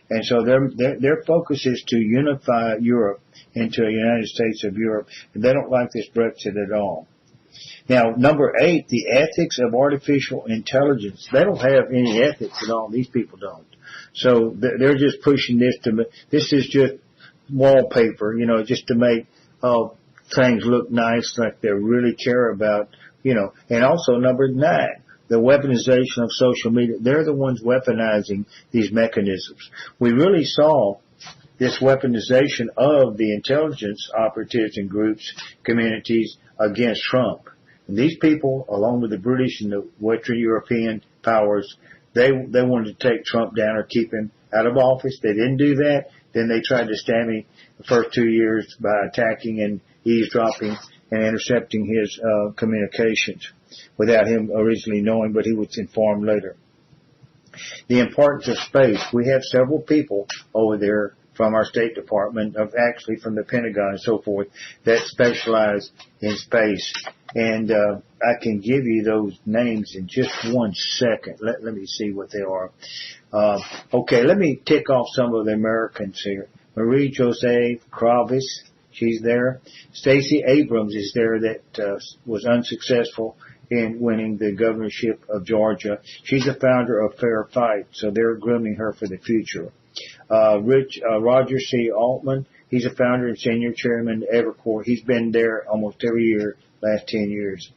And so their focus is to unify Europe into a United States of Europe. And they don't like this Brexit at all. Now, number 8, the ethics of artificial intelligence. They don't have any ethics at all. These people don't. So they're just pushing this this is just wallpaper, just to make things look nice, like they really care about, And also number 9, the weaponization of social media. They're the ones weaponizing these mechanisms. We really saw this weaponization of the intelligence operatives and groups, communities against Trump. And these people, along with the British and the Western European powers, they wanted to take Trump down or keep him out of office. They didn't do that. Then they tried to stab him the first 2 years by attacking and eavesdropping and intercepting his communications without him originally knowing, but he was informed later. The importance of space. We have several people over there from our State Department, actually from the Pentagon and so forth, that specialize in space. And I can give you those names in just 1 second. Let me see what they are. Okay, let me tick off some of the Americans here. Marie José Kravis, she's there. Stacey Abrams is there, that was unsuccessful in winning the governorship of Georgia. She's the founder of Fair Fight, so they're grooming her for the future. Roger C. Altman, he's a founder and senior chairman of Evercore. He's been there almost every year, last 10 years.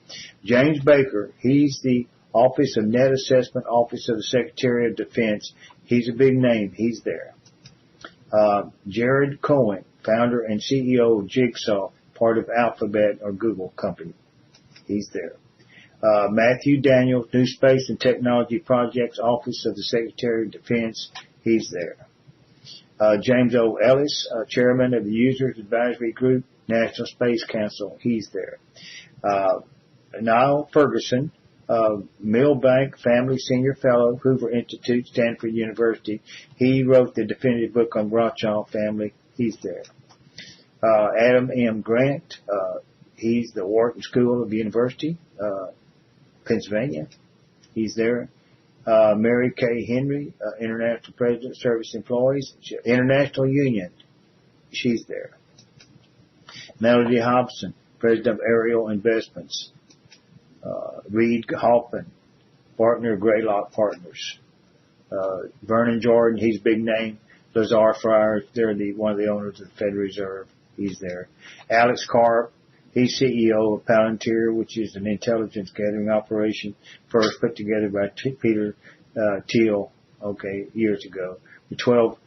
James Baker, he's the Office of Net Assessment, Office of the Secretary of Defense. He's a big name. He's there. Jared Cohen, founder and CEO of Jigsaw, part of Alphabet or Google company. He's there. Matthew Daniels, New Space and Technology Projects, Office of the Secretary of Defense. He's there. James O. Ellis, Chairman of the Users Advisory Group, National Space Council. He's there. Niall Ferguson, Milbank Family Senior Fellow, Hoover Institute, Stanford University. He wrote the definitive book on Rothschild family. He's there. Adam M. Grant, he's the Wharton School of the University, Pennsylvania. He's there. Mary Kay Henry, International President, Service Employees, International Union. She's there. Melody Hobson, President of Ariel Investments. Reed Hoffman, partner of Greylock Partners. Vernon Jordan, he's a big name. Lazar Fryer, they're one of the owners of the Federal Reserve. He's there. Alex Karp, he's CEO of Palantir, which is an intelligence gathering operation first put together by Peter Thiel, years ago. With $12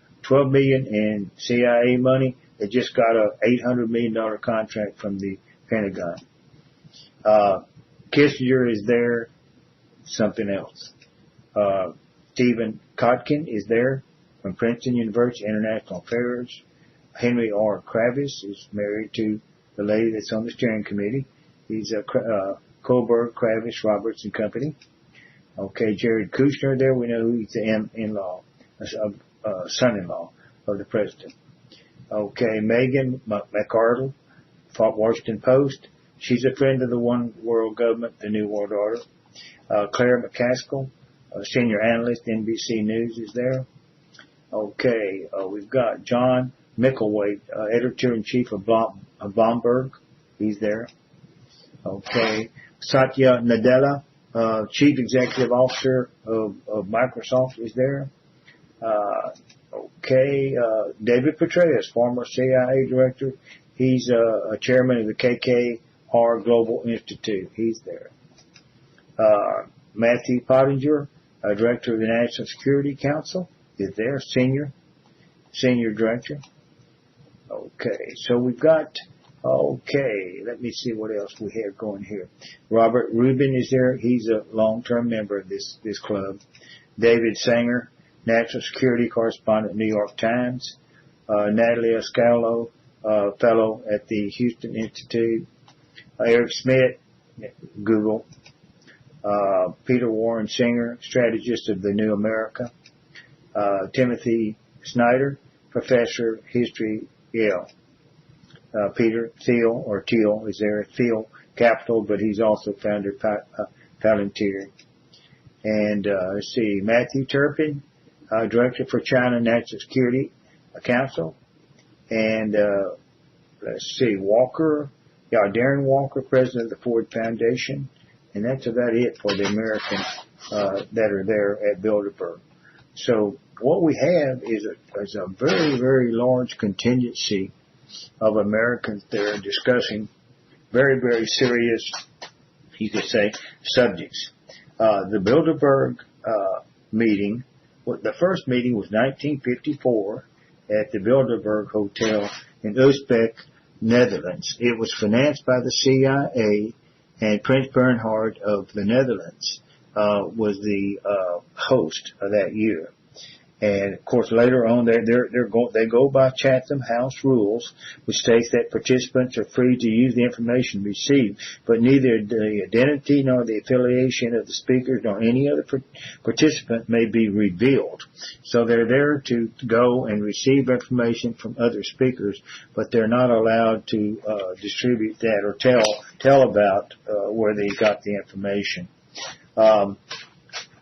million in CIA money, they just got a $800 million contract from the Pentagon. Kissinger is there, something else. Stephen Kotkin is there from Princeton University, International Affairs. Henry R. Kravis is married to the lady that's on the steering committee. He's Kohlberg, Kravis, Roberts and Company. Okay, Jared Kushner there. We know who he's the in-law, son-in-law of the president. Okay, Megan McArdle, Washington Post. She's a friend of the One World Government, the New World Order. Claire McCaskill, senior analyst, NBC News is there. Okay, we've got John Micklethwait, editor-in-chief of Blomberg. He's there. Okay, Satya Nadella, Chief Executive Officer of Microsoft, is there. David Petraeus, former CIA Director. He's a chairman of the KKR Global Institute. He's there. Matthew Pottinger, Director of the National Security Council, is there. Senior Director. Okay, so we've got, let me see what else we have going here. Robert Rubin is there. He's a long-term member of this club. David Sanger, National Security Correspondent, New York Times. Natalie Ascalo, fellow at the Houston Institute. Eric Schmidt, Google. Peter Warren Singer, strategist of the New America. Timothy Snyder, professor history, Yale. Peter Thiel, or Thiel, is there. Thiel Capital, but he's also founder Palantir. And let's see, Matthew Turpin, Director for China National Security Council. And let's see, Darren Walker, President of the Ford Foundation. And that's about it for the Americans that are there at Bilderberg. So what we have is a very, very large contingency of Americans there discussing very, very serious, you could say, subjects. The Bilderberg meeting, the first meeting was 1954 at the Bilderberg Hotel in Uzbek, Netherlands. It was financed by the CIA, and Prince Bernhard of the Netherlands was the host of that year. And of course, later on, they go by Chatham House rules, which states that participants are free to use the information received, but neither the identity nor the affiliation of the speakers nor any other participant may be revealed. So they're there to go and receive information from other speakers, but they're not allowed to distribute that or tell about where they got the information.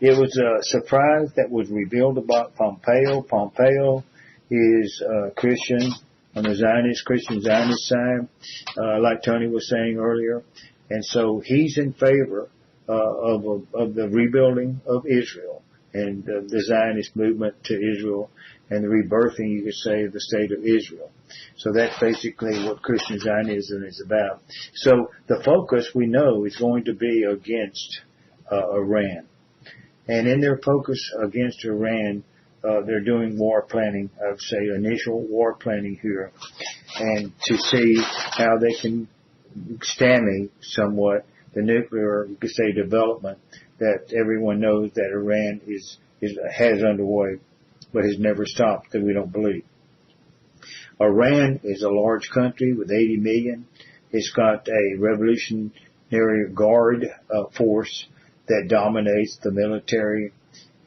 It was a surprise that was revealed about Pompeo. Pompeo is Christian on the Christian Zionist side, like Tony was saying earlier. And so he's in favor of the rebuilding of Israel and the Zionist movement to Israel and the rebirthing, you could say, of the state of Israel. So that's basically what Christian Zionism is about. So the focus, we know, is going to be against Iran. And in their focus against Iran, they're doing war planning, I would say initial war planning here, and to see how they can stymie somewhat the nuclear, you could say, development that everyone knows that Iran has underway, but has never stopped, that we don't believe. Iran is a large country with 80 million. It's got a Revolutionary Guard force that dominates the military,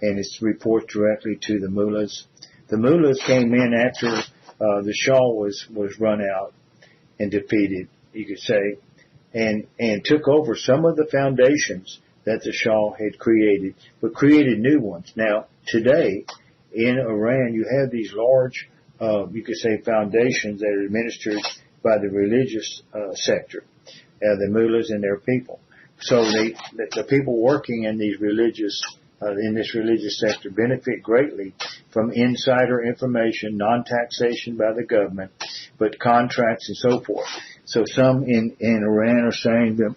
and it reports directly to the mullahs. The mullahs came in after the Shah was run out and defeated, you could say, and took over some of the foundations that the Shah had created, but created new ones. Now, today, in Iran, you have these large, you could say, foundations that are administered by the religious sector, the mullahs and their people. So the people working in these in this religious sector benefit greatly from insider information, non-taxation by the government, but contracts and so forth. So some in Iran are saying that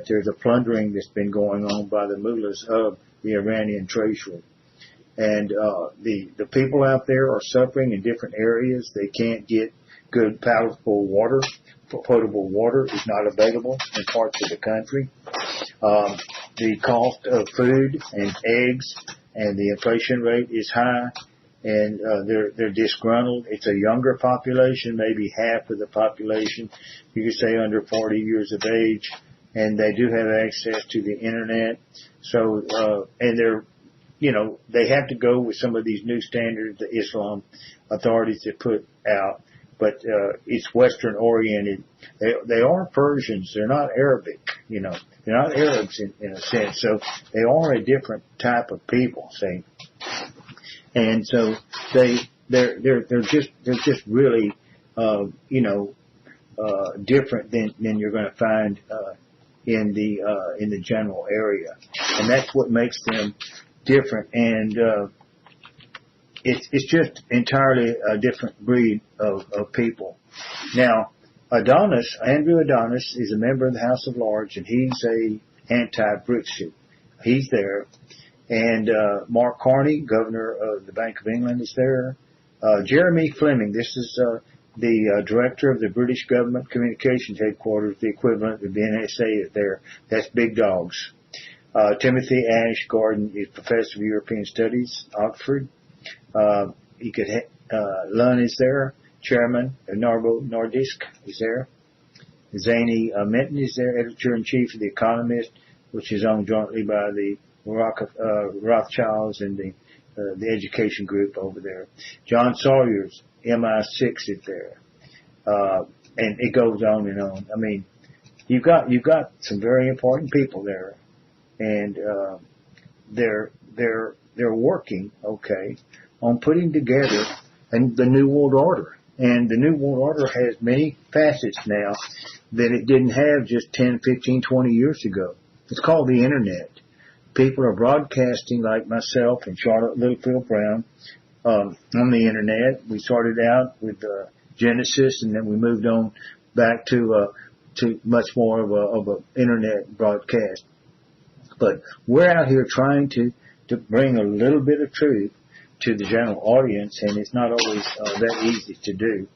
there's a plundering that's been going on by the mullahs of the Iranian treasury. And the people out there are suffering in different areas. They can't get good potable water. Potable water is not available in parts of the country. The cost of food and eggs and the inflation rate is high, and they're disgruntled. It's a younger population, maybe half of the population, you could say under 40 years of age, and they do have access to the internet. So and they have to go with some of these new standards the Islam authorities have put out. But it's Western oriented. They are Persians. They're not Arabic. They're not Arabs in a sense. So they are a different type of people, see. And so they're just really different than you're going to find in the general area, and that's what makes them different. And it's just entirely a different breed of people. Now, Andrew Adonis, is a member of the House of Lords, and he's a anti-Brexit. He's there. And Mark Carney, governor of the Bank of England, is there. Jeremy Fleming, this is the director of the British Government Communications Headquarters, the equivalent of the NSA is there. That's big dogs. Timothy Ash Gordon is professor of European Studies, Oxford. Lunn is there. Chairman of Novo Nordisk is there. Zany Minton is there, editor-in-chief of The Economist, which is owned jointly by the Rothschilds and the education group over there. John Sawyer's MI6 is there. And it goes on and on. I mean, you've got some very important people there, and they're working, okay, on putting together the New World Order. And the New World Order has many facets now that it didn't have just 10, 15, 20 years ago. It's called the Internet. People are broadcasting, like myself and Charlotte Littlefield Brown, on the Internet. We started out with Genesis, and then we moved on back to much more of a Internet broadcast. But we're out here trying to bring a little bit of truth to the general audience, and it's not always that easy to do.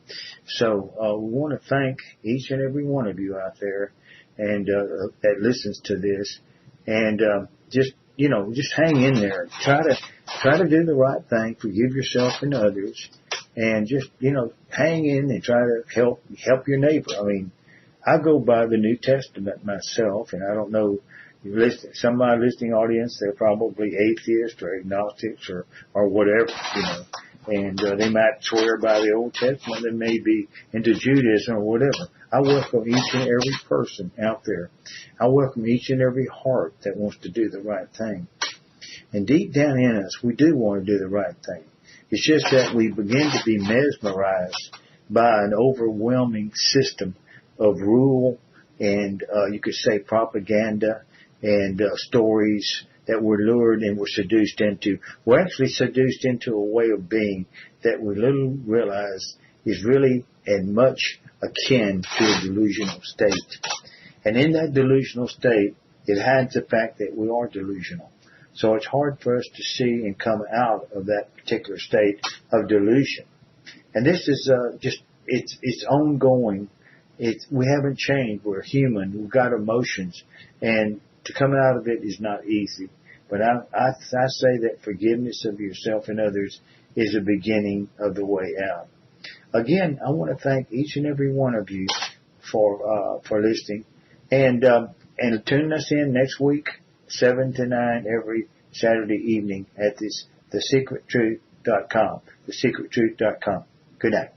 So we want to thank each and every one of you out there and that listens to this, and just hang in there. Try to do the right thing, forgive yourself and others, and just hang in and try to help your neighbor. I mean, I go by the New Testament myself, and I don't know. Some of my listening audience, they're probably atheists or agnostics or whatever, and they might swear by the Old Testament. They may be into Judaism or whatever. I welcome each and every person out there. I welcome each and every heart that wants to do the right thing. And deep down in us, we do want to do the right thing. It's just that we begin to be mesmerized by an overwhelming system of rule and you could say propaganda and stories that we're lured and we're seduced into. We're actually seduced into a way of being that we little realize is really and much akin to a delusional state. And in that delusional state, it hides the fact that we are delusional. So it's hard for us to see and come out of that particular state of delusion. And this is it's ongoing. We haven't changed. We're human. We've got emotions, and to come out of it is not easy. But I say that forgiveness of yourself and others is the beginning of the way out. Again, I want to thank each and every one of you for listening, and tune us in next week, 7 to 9 every Saturday evening at thesecrettruth.com. Thesecrettruth.com. Good night.